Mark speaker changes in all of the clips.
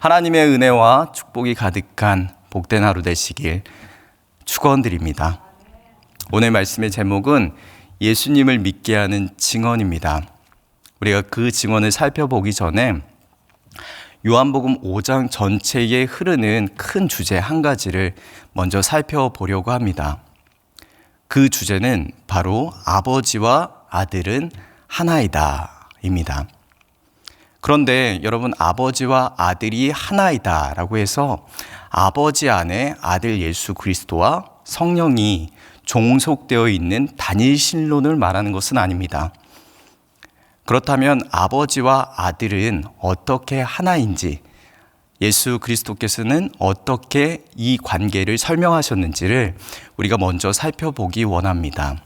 Speaker 1: 하나님의 은혜와 축복이 가득한 복된 하루 되시길 축원드립니다. 오늘 말씀의 제목은 예수님을 믿게 하는 증언입니다. 우리가 그 증언을 살펴보기 전에 요한복음 5장 전체에 흐르는 큰 주제 한 가지를 먼저 살펴보려고 합니다. 그 주제는 바로 아버지와 아들은 하나이다 입니다. 그런데 여러분, 아버지와 아들이 하나이다 라고 해서 아버지 안에 아들 예수 그리스도와 성령이 종속되어 있는 단일 신론을 말하는 것은 아닙니다. 그렇다면 아버지와 아들은 어떻게 하나인지, 예수 그리스도께서는 어떻게 이 관계를 설명하셨는지를 우리가 먼저 살펴보기 원합니다.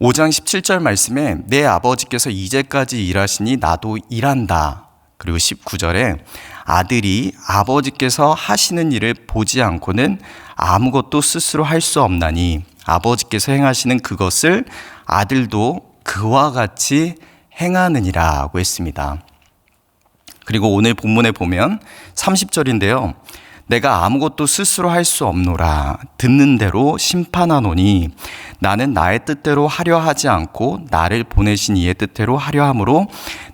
Speaker 1: 5장 17절 말씀에 내 아버지께서 이제까지 일하시니 나도 일한다. 그리고 19절에 아들이 아버지께서 하시는 일을 보지 않고는 아무것도 스스로 할 수 없나니 아버지께서 행하시는 그것을 아들도 그와 같이 행하느니라고 했습니다. 그리고 오늘 본문에 보면 30절인데요. 내가 아무것도 스스로 할 수 없노라. 듣는 대로 심판하노니 나는 나의 뜻대로 하려 하지 않고 나를 보내신 이의 뜻대로 하려 함으로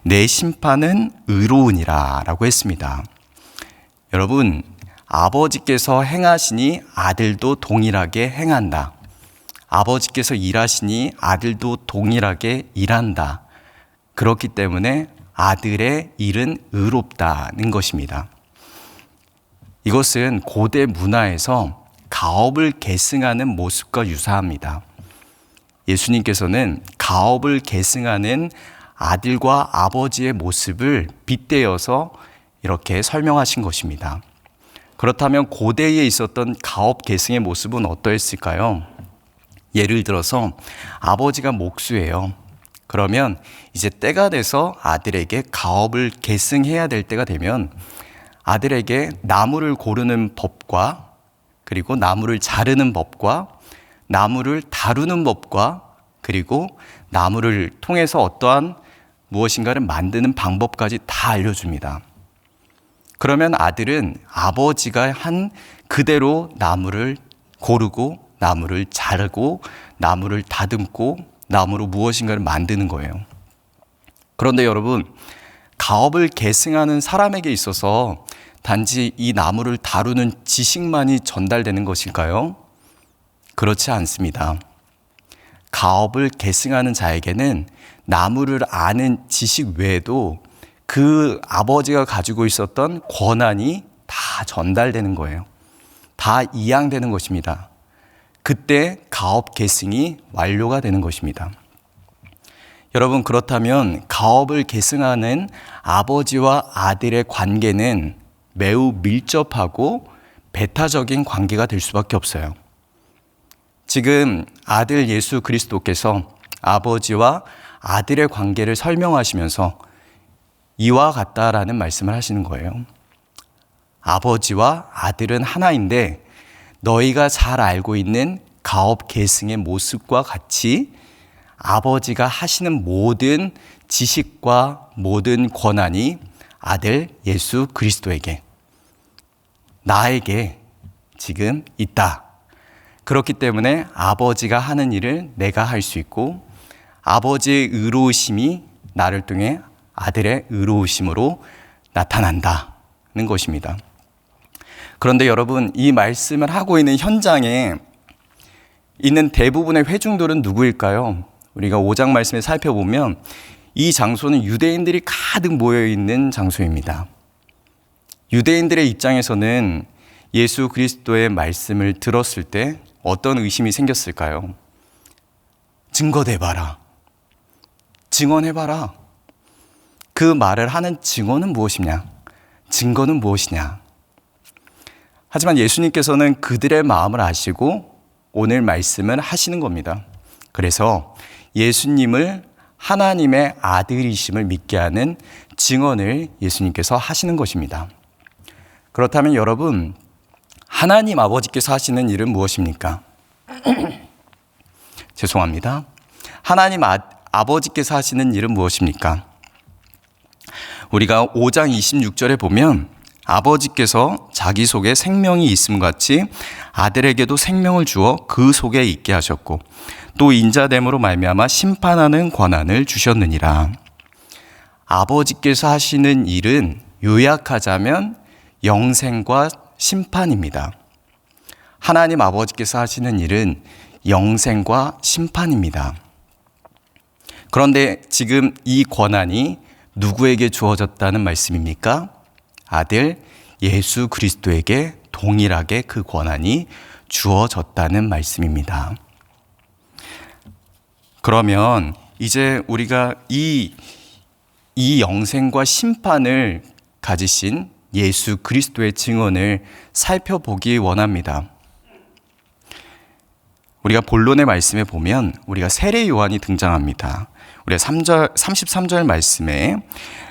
Speaker 1: 내 심판은 의로우니라 라고 했습니다. 여러분, 아버지께서 행하시니 아들도 동일하게 행한다. 아버지께서 일하시니 아들도 동일하게 일한다. 그렇기 때문에 아들의 일은 의롭다는 것입니다. 이것은 고대 문화에서 가업을 계승하는 모습과 유사합니다. 예수님께서는 가업을 계승하는 아들과 아버지의 모습을 빗대어서 이렇게 설명하신 것입니다. 그렇다면 고대에 있었던 가업 계승의 모습은 어떠했을까요? 예를 들어서 아버지가 목수예요. 그러면 이제 때가 돼서 아들에게 가업을 계승해야 될 때가 되면 아들에게 나무를 고르는 법과 그리고 나무를 자르는 법과 나무를 다루는 법과 그리고 나무를 통해서 어떠한 무엇인가를 만드는 방법까지 다 알려줍니다. 그러면 아들은 아버지가 한 그대로 나무를 고르고 나무를 자르고 나무를 다듬고 나무로 무엇인가를 만드는 거예요. 그런데 여러분, 가업을 계승하는 사람에게 있어서 단지 이 나무를 다루는 지식만이 전달되는 것일까요? 그렇지 않습니다. 가업을 계승하는 자에게는 나무를 아는 지식 외에도 그 아버지가 가지고 있었던 권한이 다 전달되는 거예요. 다 이양되는 것입니다. 그때 가업 계승이 완료가 되는 것입니다. 여러분, 그렇다면 가업을 계승하는 아버지와 아들의 관계는 매우 밀접하고 배타적인 관계가 될 수밖에 없어요. 지금 아들 예수 그리스도께서 아버지와 아들의 관계를 설명하시면서 이와 같다라는 말씀을 하시는 거예요. 아버지와 아들은 하나인데 너희가 잘 알고 있는 가업 계승의 모습과 같이 아버지가 하시는 모든 지식과 모든 권한이 아들 예수 그리스도에게, 나에게 지금 있다. 그렇기 때문에 아버지가 하는 일을 내가 할 수 있고 아버지의 의로우심이 나를 통해 아들의 의로우심으로 나타난다는 것입니다. 그런데 여러분, 이 말씀을 하고 있는 현장에 있는 대부분의 회중들은 누구일까요? 우리가 5장 말씀을 살펴보면 이 장소는 유대인들이 가득 모여있는 장소입니다. 유대인들의 입장에서는 예수 그리스도의 말씀을 들었을 때 어떤 의심이 생겼을까요? 증거대봐라. 증언해봐라. 그 말을 하는 증언은 무엇이냐? 증거는 무엇이냐? 하지만 예수님께서는 그들의 마음을 아시고 오늘 말씀을 하시는 겁니다. 그래서 예수님을 하나님의 아들이심을 믿게 하는 증언을 예수님께서 하시는 것입니다. 그렇다면 여러분, 하나님 아버지께서 하시는 일은 무엇입니까? 죄송합니다. 하나님 아버지께서 하시는 일은 무엇입니까? 우리가 5장 26절에 보면 아버지께서 자기 속에 생명이 있음 같이 아들에게도 생명을 주어 그 속에 있게 하셨고 또 인자됨으로 말미암아 심판하는 권한을 주셨느니라. 아버지께서 하시는 일은 요약하자면 영생과 심판입니다. 하나님 아버지께서 하시는 일은 영생과 심판입니다. 그런데 지금 이 권한이 누구에게 주어졌다는 말씀입니까? 아들 예수 그리스도에게 동일하게 그 권한이 주어졌다는 말씀입니다. 그러면 이제 우리가 이 영생과 심판을 가지신 예수 그리스도의 증언을 살펴보기 원합니다. 우리가 본론의 말씀에 보면 우리가 세례 요한이 등장합니다. 우리가 33절 말씀에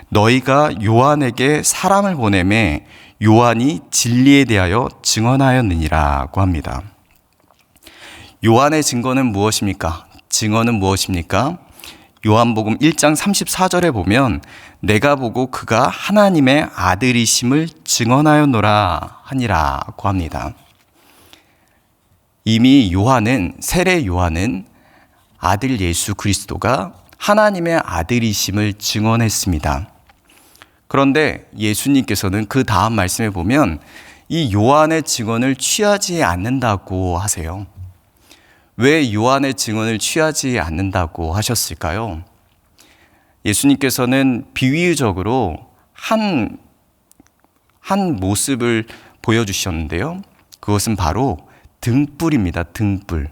Speaker 1: 너희가 요한에게 사람을 보내매 요한이 진리에 대하여 증언하였느니라고 합니다. 요한의 증거는 무엇입니까? 증언은 무엇입니까? 요한복음 1장 34절에 보면 내가 보고 그가 하나님의 아들이심을 증언하였노라 하니라고 합니다. 이미 세례 요한은 아들 예수 그리스도가 하나님의 아들이심을 증언했습니다. 그런데 예수님께서는 그 다음 말씀에 보면 이 요한의 증언을 취하지 않는다고 하세요. 왜 요한의 증언을 취하지 않는다고 하셨을까요? 예수님께서는 비유적으로 한 모습을 보여주셨는데요. 그것은 바로 등불입니다. 등불.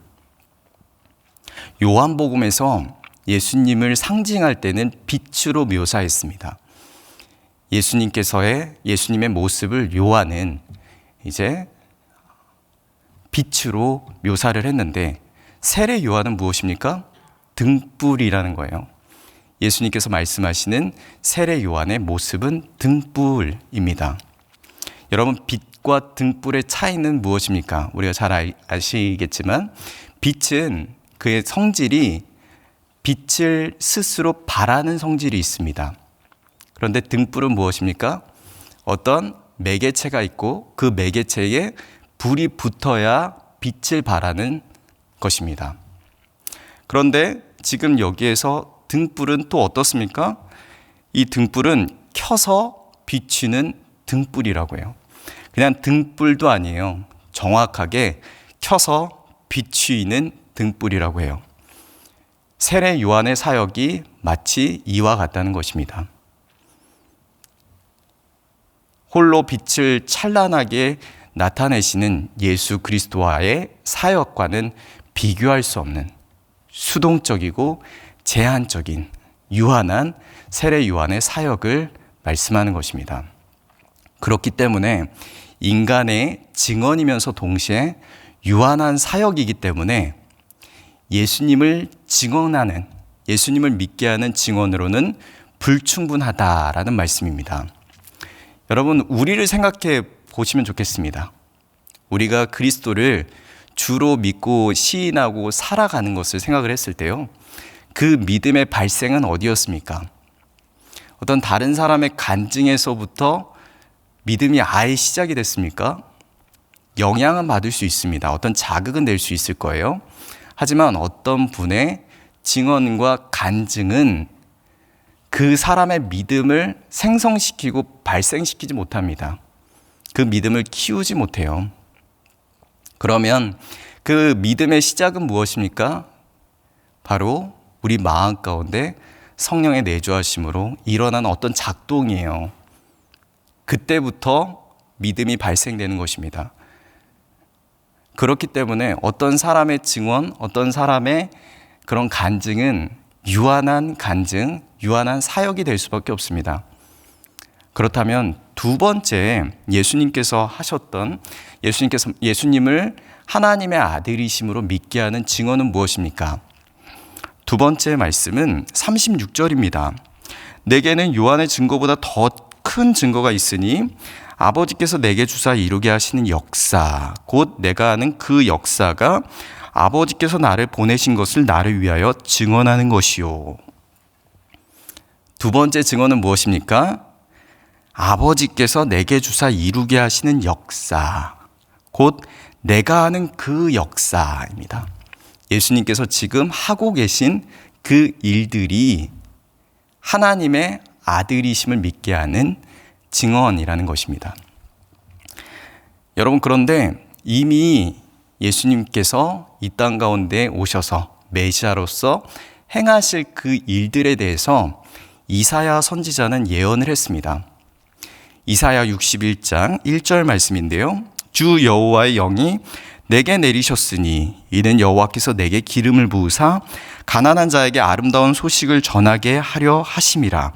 Speaker 1: 요한복음에서 예수님을 상징할 때는 빛으로 묘사했습니다. 예수님의 모습을 요한은 이제 빛으로 묘사를 했는데 세례 요한은 무엇입니까? 등불이라는 거예요. 예수님께서 말씀하시는 세례 요한의 모습은 등불입니다. 여러분, 빛과 등불의 차이는 무엇입니까? 우리가 잘 아시겠지만 빛은 그의 성질이 빛을 스스로 발하는 성질이 있습니다. 그런데 등불은 무엇입니까? 어떤 매개체가 있고 그 매개체에 불이 붙어야 빛을 발하는 것입니다. 그런데 지금 여기에서 등불은 또 어떻습니까? 이 등불은 켜서 비추는 등불이라고 해요. 그냥 등불도 아니에요. 정확하게 켜서 비추이는 등불이라고 해요. 세례 요한의 사역이 마치 이와 같다는 것입니다. 홀로 빛을 찬란하게 나타내시는 예수 그리스도와의 사역과는 비교할 수 없는 수동적이고 제한적인 유한한 세례 요한의 사역을 말씀하는 것입니다. 그렇기 때문에 인간의 증언이면서 동시에 유한한 사역이기 때문에 예수님을 증언하는, 예수님을 믿게 하는 증언으로는 불충분하다라는 말씀입니다. 여러분, 우리를 생각해 보시면 좋겠습니다. 우리가 그리스도를 주로 믿고 시인하고 살아가는 것을 생각을 했을 때요, 그 믿음의 발생은 어디였습니까? 어떤 다른 사람의 간증에서부터 믿음이 아예 시작이 됐습니까? 영향은 받을 수 있습니다. 어떤 자극은 낼 수 있을 거예요. 하지만 어떤 분의 증언과 간증은 그 사람의 믿음을 생성시키고 발생시키지 못합니다. 그 믿음을 키우지 못해요. 그러면 그 믿음의 시작은 무엇입니까? 바로 우리 마음 가운데 성령의 내주하심으로 일어난 어떤 작동이에요. 그때부터 믿음이 발생되는 것입니다. 그렇기 때문에 어떤 사람의 증언, 어떤 사람의 그런 간증은 유한한 간증, 유한한 사역이 될 수밖에 없습니다. 그렇다면 두 번째 예수님께서 하셨던 예수님을 하나님의 아들이심으로 믿게 하는 증언은 무엇입니까? 두 번째 말씀은 36절입니다. 내게는 요한의 증거보다 더 큰 증거가 있으니 아버지께서 내게 주사 이루게 하시는 역사, 곧 내가 아는 그 역사가 아버지께서 나를 보내신 것을 나를 위하여 증언하는 것이요. 두 번째 증언은 무엇입니까? 아버지께서 내게 주사 이루게 하시는 역사, 곧 내가 하는 그 역사입니다. 예수님께서 지금 하고 계신 그 일들이 하나님의 아들이심을 믿게 하는 증언이라는 것입니다. 여러분, 그런데 이미 예수님께서 이 땅 가운데 오셔서 메시아로서 행하실 그 일들에 대해서 이사야 선지자는 예언을 했습니다. 이사야 61장 1절 말씀인데요. 주 여호와의 영이 내게 내리셨으니 이는 여호와께서 내게 기름을 부으사 가난한 자에게 아름다운 소식을 전하게 하려 하심이라.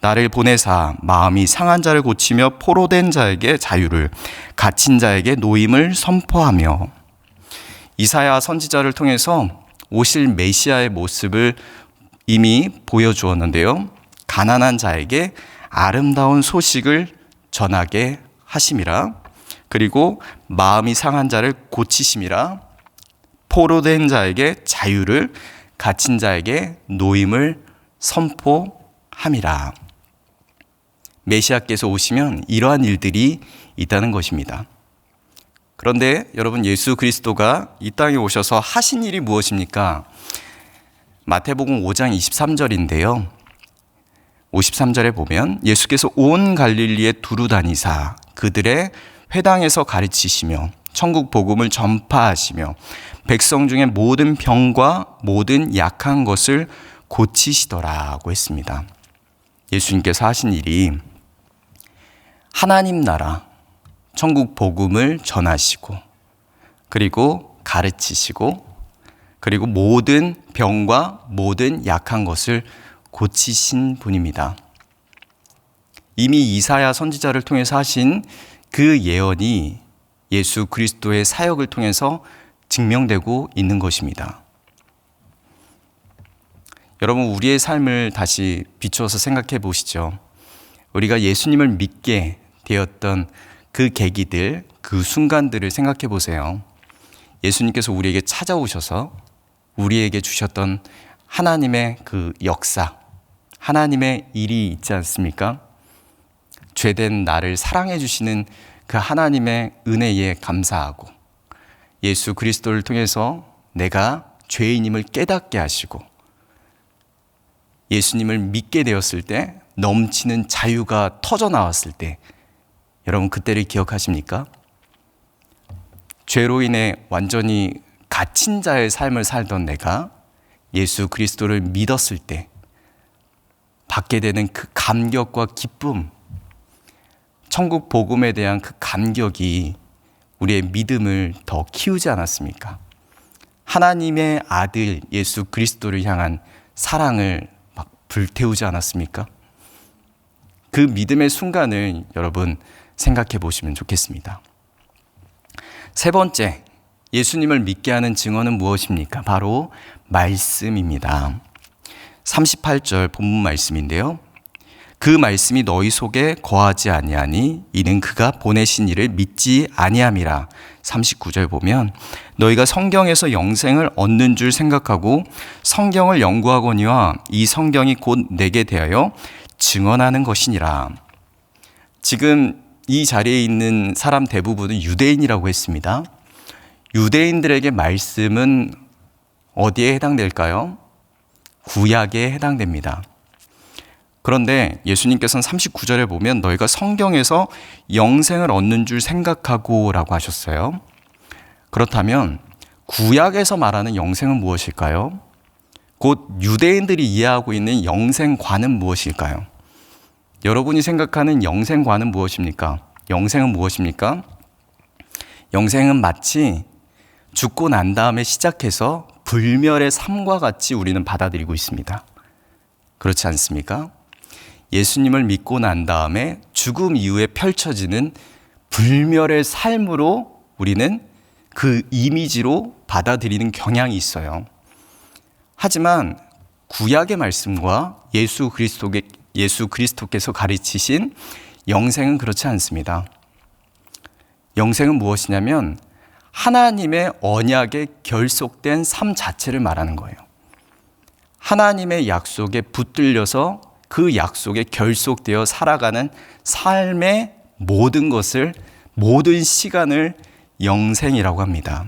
Speaker 1: 나를 보내사 마음이 상한 자를 고치며 포로된 자에게 자유를, 갇힌 자에게 노임을 선포하며. 이사야 선지자를 통해서 오실 메시아의 모습을 이미 보여주었는데요. 가난한 자에게 아름다운 소식을 전하게 하심이라. 그리고 마음이 상한 자를 고치심이라. 포로된 자에게 자유를, 갇힌 자에게 노임을 선포함이라. 메시아께서 오시면 이러한 일들이 있다는 것입니다. 그런데 여러분, 예수 그리스도가 이 땅에 오셔서 하신 일이 무엇입니까? 마태복음 5장 23절인데요. 53절에 보면 예수께서 온 갈릴리에 두루 다니사 그들의 회당에서 가르치시며 천국 복음을 전파하시며 백성 중에 모든 병과 모든 약한 것을 고치시더라고 했습니다. 예수님께서 하신 일이 하나님 나라, 천국 복음을 전하시고, 그리고 가르치시고, 그리고 모든 병과 모든 약한 것을 고치신 분입니다. 이미 이사야 선지자를 통해서 하신 그 예언이 예수 그리스도의 사역을 통해서 증명되고 있는 것입니다. 여러분, 우리의 삶을 다시 비추어서 생각해 보시죠. 우리가 예수님을 믿게 되었던 그 계기들, 그 순간들을 생각해 보세요. 예수님께서 우리에게 찾아오셔서 우리에게 주셨던 하나님의 그 역사, 하나님의 일이 있지 않습니까? 죄된 나를 사랑해 주시는 그 하나님의 은혜에 감사하고, 예수 그리스도를 통해서 내가 죄인임을 깨닫게 하시고, 예수님을 믿게 되었을 때 넘치는 자유가 터져 나왔을 때, 여러분 그때를 기억하십니까? 죄로 인해 완전히 갇힌 자의 삶을 살던 내가 예수 그리스도를 믿었을 때 받게 되는 그 감격과 기쁨, 천국 복음에 대한 그 감격이 우리의 믿음을 더 키우지 않았습니까? 하나님의 아들 예수 그리스도를 향한 사랑을 막 불태우지 않았습니까? 그 믿음의 순간을 여러분 생각해 보시면 좋겠습니다. 세 번째, 예수님을 믿게 하는 증언은 무엇입니까? 바로 말씀입니다. 38절 본문 말씀인데요. 그 말씀이 너희 속에 거하지 아니하니 이는 그가 보내신 이를 믿지 아니함이라. 39절 보면 너희가 성경에서 영생을 얻는 줄 생각하고 성경을 연구하거니와 이 성경이 곧 내게 대하여 증언하는 것이니라. 지금 이 자리에 있는 사람 대부분은 유대인이라고 했습니다. 유대인들에게 말씀은 어디에 해당될까요? 구약에 해당됩니다. 그런데 예수님께서는 39절에 보면 너희가 성경에서 영생을 얻는 줄 생각하고 라고 하셨어요. 그렇다면 구약에서 말하는 영생은 무엇일까요? 곧 유대인들이 이해하고 있는 영생관은 무엇일까요? 여러분이 생각하는 영생관은 무엇입니까? 영생은 무엇입니까? 영생은 마치 죽고 난 다음에 시작해서 불멸의 삶과 같이 우리는 받아들이고 있습니다. 그렇지 않습니까? 예수님을 믿고 난 다음에 죽음 이후에 펼쳐지는 불멸의 삶으로 우리는 그 이미지로 받아들이는 경향이 있어요. 하지만 구약의 말씀과 예수 그리스도께서 가르치신 영생은 그렇지 않습니다. 영생은 무엇이냐면 하나님의 언약에 결속된 삶 자체를 말하는 거예요. 하나님의 약속에 붙들려서 그 약속에 결속되어 살아가는 삶의 모든 것을, 모든 시간을 영생이라고 합니다.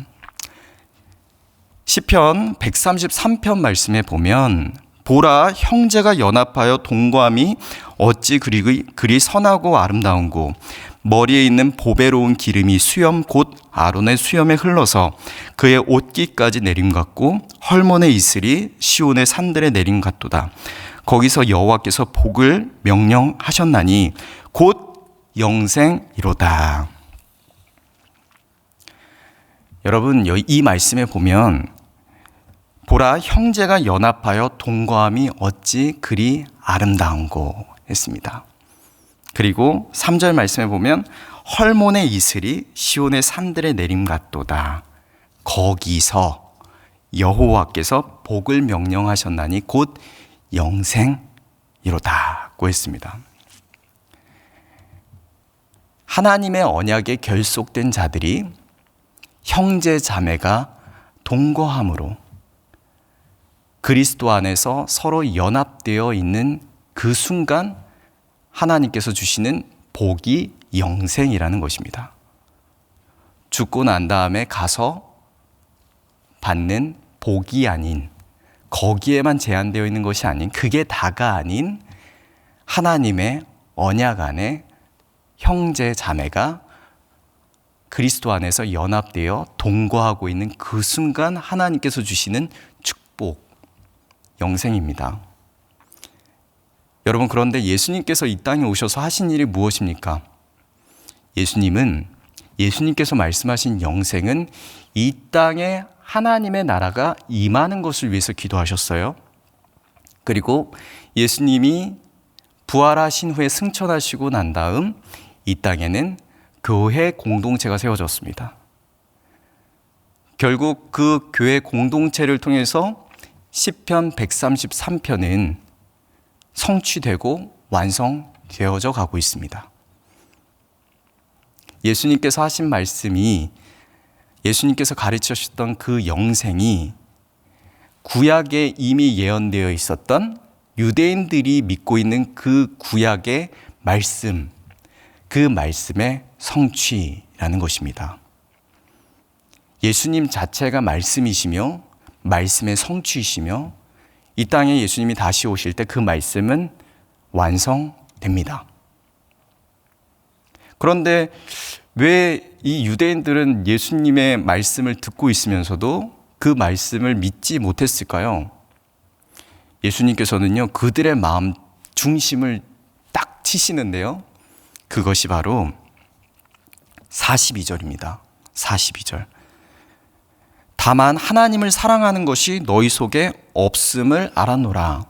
Speaker 1: 시편 133편 말씀에 보면 보라, 형제가 연합하여 동거함이 어찌 그리 선하고 아름다운고, 머리에 있는 보배로운 기름이 수염 곧 아론의 수염에 흘러서 그의 옷깃까지 내림 같고, 헐몬의 이슬이 시온의 산들에 내림 같도다. 거기서 여호와께서 복을 명령하셨나니 곧 영생이로다. 여러분, 이 말씀에 보면 보라, 형제가 연합하여 동거함이 어찌 그리 아름다운고 했습니다. 그리고 3절 말씀에 보면 헐몬의 이슬이 시온의 산들에 내림 같도다. 거기서 여호와께서 복을 명령하셨나니 곧 영생이로다고 했습니다. 하나님의 언약에 결속된 자들이 형제 자매가 동거함으로 그리스도 안에서 서로 연합되어 있는 그 순간 하나님께서 주시는 복이 영생이라는 것입니다. 죽고 난 다음에 가서 받는 복이 아닌, 거기에만 제한되어 있는 것이 아닌, 그게 다가 아닌 하나님의 언약 안에 형제 자매가 그리스도 안에서 연합되어 동거하고 있는 그 순간 하나님께서 주시는 축복, 영생입니다. 여러분, 그런데 예수님께서 이 땅에 오셔서 하신 일이 무엇입니까? 예수님께서 말씀하신 영생은 이 땅에 하나님의 나라가 임하는 것을 위해서 기도하셨어요. 그리고 예수님이 부활하신 후에 승천하시고 난 다음 이 땅에는 교회 공동체가 세워졌습니다. 결국 그 교회 공동체를 통해서 시편 133편은 성취되고 완성되어져 가고 있습니다. 예수님께서 하신 말씀이, 예수님께서 가르치셨던 그 영생이 구약에 이미 예언되어 있었던 유대인들이 믿고 있는 그 구약의 말씀, 그 말씀의 성취라는 것입니다. 예수님 자체가 말씀이시며 말씀의 성취이시며 이 땅에 예수님이 다시 오실 때 그 말씀은 완성됩니다. 그런데 왜 이 유대인들은 예수님의 말씀을 듣고 있으면서도 그 말씀을 믿지 못했을까요? 예수님께서는요, 그들의 마음 중심을 딱 치시는데요. 그것이 바로 42절입니다. 42절. 다만 하나님을 사랑하는 것이 너희 속에 없음을 알았노라.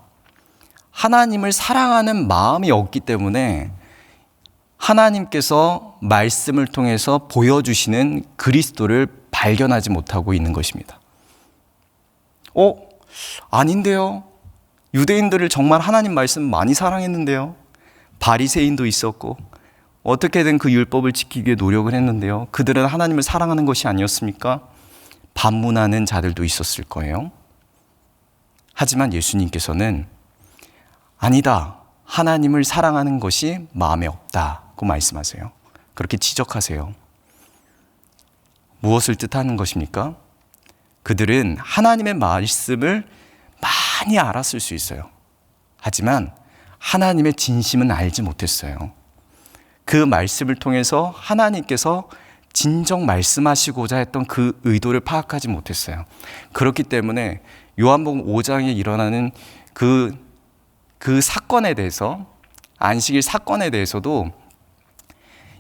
Speaker 1: 하나님을 사랑하는 마음이 없기 때문에 하나님께서 말씀을 통해서 보여주시는 그리스도를 발견하지 못하고 있는 것입니다. 아닌데요. 유대인들을 정말 하나님 말씀 많이 사랑했는데요. 바리새인도 있었고 어떻게든 그 율법을 지키기 위해 노력을 했는데요. 그들은 하나님을 사랑하는 것이 아니었습니까? 반문하는 자들도 있었을 거예요. 하지만 예수님께서는 아니다. 하나님을 사랑하는 것이 마음에 없다고 말씀하세요. 그렇게 지적하세요. 무엇을 뜻하는 것입니까? 그들은 하나님의 말씀을 많이 알았을 수 있어요. 하지만 하나님의 진심은 알지 못했어요. 그 말씀을 통해서 하나님께서 진정 말씀하시고자 했던 그 의도를 파악하지 못했어요. 그렇기 때문에 요한복음 5장에 일어나는 그 사건에 대해서, 안식일 사건에 대해서도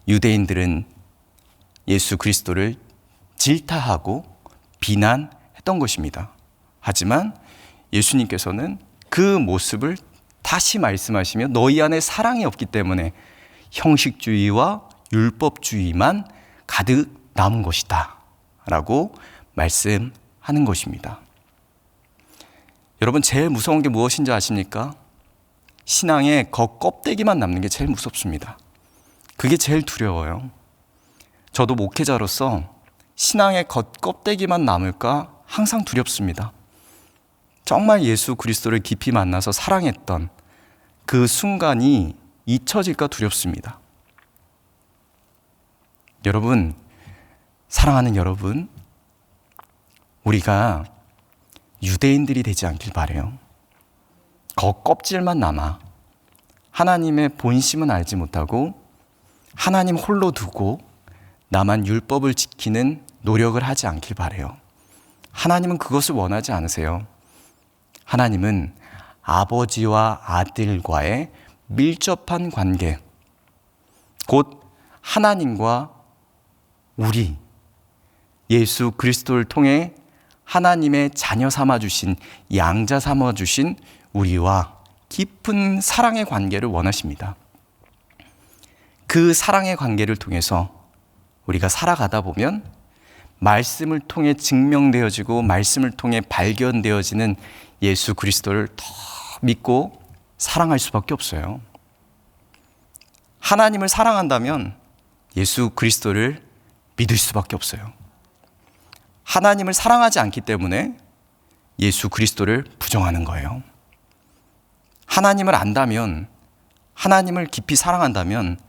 Speaker 1: 유대인들은 예수 그리스도를 질타하고 비난했던 것입니다. 하지만 예수님께서는 그 모습을 다시 말씀하시며 너희 안에 사랑이 없기 때문에 형식주의와 율법주의만 가득 남은 것이다 라고 말씀하는 것입니다. 여러분, 제일 무서운 게 무엇인지 아십니까? 신앙의 겉껍데기만 남는 게 제일 무섭습니다. 그게 제일 두려워요. 저도 목회자로서 신앙의 겉껍데기만 남을까 항상 두렵습니다. 정말 예수 그리스도를 깊이 만나서 사랑했던 그 순간이 잊혀질까 두렵습니다. 여러분, 사랑하는 여러분, 우리가 유대인들이 되지 않길 바라요. 겉껍질만 남아 하나님의 본심은 알지 못하고 하나님 홀로 두고 나만 율법을 지키는 노력을 하지 않길 바라요. 하나님은 그것을 원하지 않으세요. 하나님은 아버지와 아들과의 밀접한 관계, 곧 하나님과 우리, 예수 그리스도를 통해 하나님의 자녀 삼아주신, 양자 삼아주신 우리와 깊은 사랑의 관계를 원하십니다. 그 사랑의 관계를 통해서 우리가 살아가다 보면 말씀을 통해 증명되어지고 말씀을 통해 발견되어지는 예수 그리스도를 더 믿고 사랑할 수밖에 없어요. 하나님을 사랑한다면 예수 그리스도를 믿을 수밖에 없어요. 하나님을 사랑하지 않기 때문에 예수 그리스도를 부정하는 거예요. 하나님을 안다면, 하나님을 깊이 사랑한다면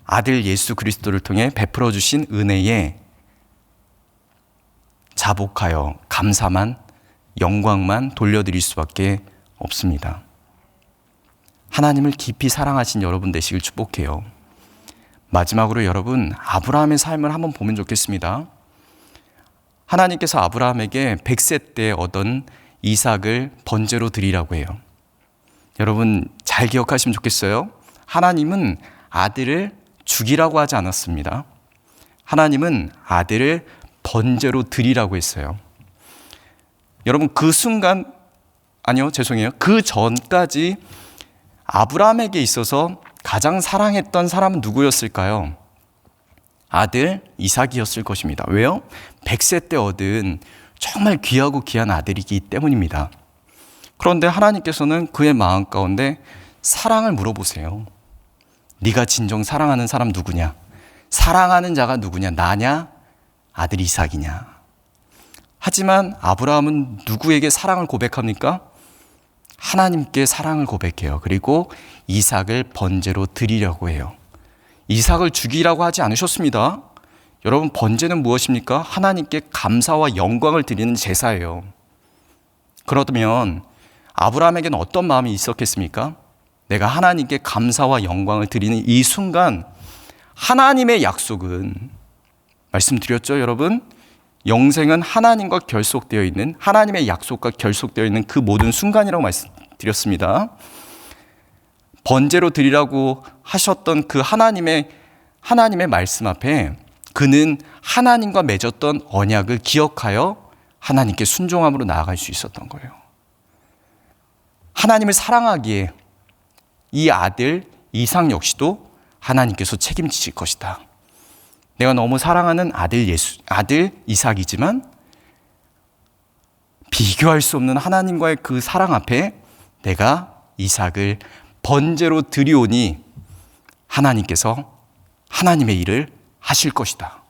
Speaker 1: 아들 예수 그리스도를 통해 베풀어 주신 은혜에 자복하여 감사만, 영광만 돌려드릴 수밖에 없습니다. 하나님을 깊이 사랑하신 여러분 되시길 축복해요. 마지막으로 여러분, 아브라함의 삶을 한번 보면 좋겠습니다. 하나님께서 아브라함에게 100세 때 얻은 이삭을 번제로 드리라고 해요. 여러분 잘 기억하시면 좋겠어요. 하나님은 아들을 죽이라고 하지 않았습니다. 하나님은 아들을 번제로 드리라고 했어요. 여러분 그 순간, 그 전까지 아브라함에게 있어서 가장 사랑했던 사람은 누구였을까요? 아들 이삭이었을 것입니다. 왜요? 100세 때 얻은 정말 귀하고 귀한 아들이기 때문입니다. 그런데 하나님께서는 그의 마음 가운데 사랑을 물어보세요. 네가 진정 사랑하는 사람 누구냐? 사랑하는 자가 누구냐? 나냐? 아들 이삭이냐? 하지만 아브라함은 누구에게 사랑을 고백합니까? 하나님께 사랑을 고백해요. 그리고 이삭을 번제로 드리려고 해요. 이삭을 죽이라고 하지 않으셨습니다. 여러분, 번제는 무엇입니까? 하나님께 감사와 영광을 드리는 제사예요. 그러면 아브라함에게는 어떤 마음이 있었겠습니까? 내가 하나님께 감사와 영광을 드리는 이 순간, 하나님의 약속은, 말씀드렸죠, 여러분? 영생은 하나님과 결속되어 있는, 하나님의 약속과 결속되어 있는 그 모든 순간이라고 말씀드렸습니다. 번제로 드리라고 하셨던 그 하나님의 말씀 앞에 그는 하나님과 맺었던 언약을 기억하여 하나님께 순종함으로 나아갈 수 있었던 거예요. 하나님을 사랑하기에 이 아들 이삭 역시도 하나님께서 책임지실 것이다. 내가 너무 사랑하는 아들 이삭이지만 비교할 수 없는 하나님과의 그 사랑 앞에 내가 이삭을 번제로 드리오니 하나님께서 하나님의 일을 하실 것이다.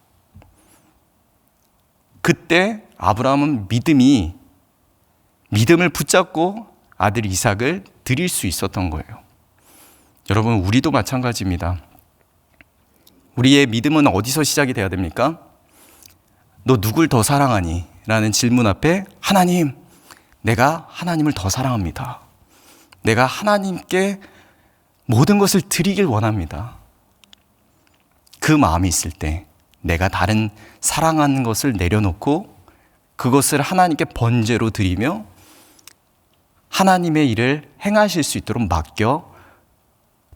Speaker 1: 그때 아브라함은 믿음을 붙잡고 아들 이삭을 드릴 수 있었던 거예요. 여러분, 우리도 마찬가지입니다. 우리의 믿음은 어디서 시작이 돼야 됩니까? 너 누굴 더 사랑하니? 라는 질문 앞에 하나님, 내가 하나님을 더 사랑합니다. 내가 하나님께 모든 것을 드리길 원합니다. 그 마음이 있을 때 내가 다른 사랑하는 것을 내려놓고 그것을 하나님께 번제로 드리며 하나님의 일을 행하실 수 있도록 맡겨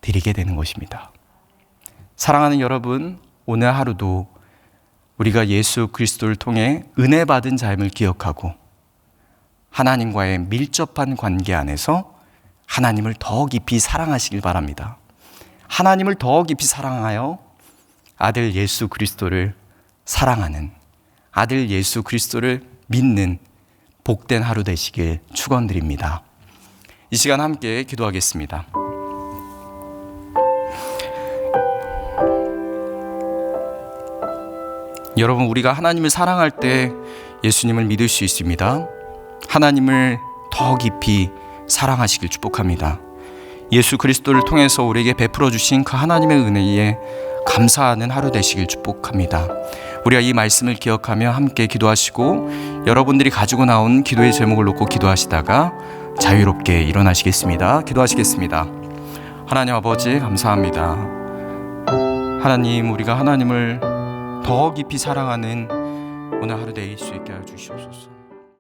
Speaker 1: 드리게 되는 것입니다. 사랑하는 여러분, 오늘 하루도 우리가 예수 그리스도를 통해 은혜 받은 자임을 기억하고 하나님과의 밀접한 관계 안에서 하나님을 더 깊이 사랑하시길 바랍니다. 하나님을 더 깊이 사랑하여 아들 예수 그리스도를 사랑하는, 아들 예수 그리스도를 믿는 복된 하루 되시길 축원드립니다. 이 시간 함께 기도하겠습니다. 여러분, 우리가 하나님을 사랑할 때 예수님을 믿을 수 있습니다. 하나님을 더 깊이 사랑하시길 축복합니다. 예수 그리스도를 통해서 우리에게 베풀어 주신 그 하나님의 은혜에 감사하는 하루 되시길 축복합니다. 우리가 이 말씀을 기억하며 함께 기도하시고 여러분들이 가지고 나온 기도의 제목을 놓고 기도하시다가 자유롭게 일어나시겠습니다. 기도하시겠습니다. 하나님 아버지 감사합니다. 하나님, 우리가 하나님을 더 깊이 사랑하는 오늘 하루 되실 수 있게 하여 주시옵소서.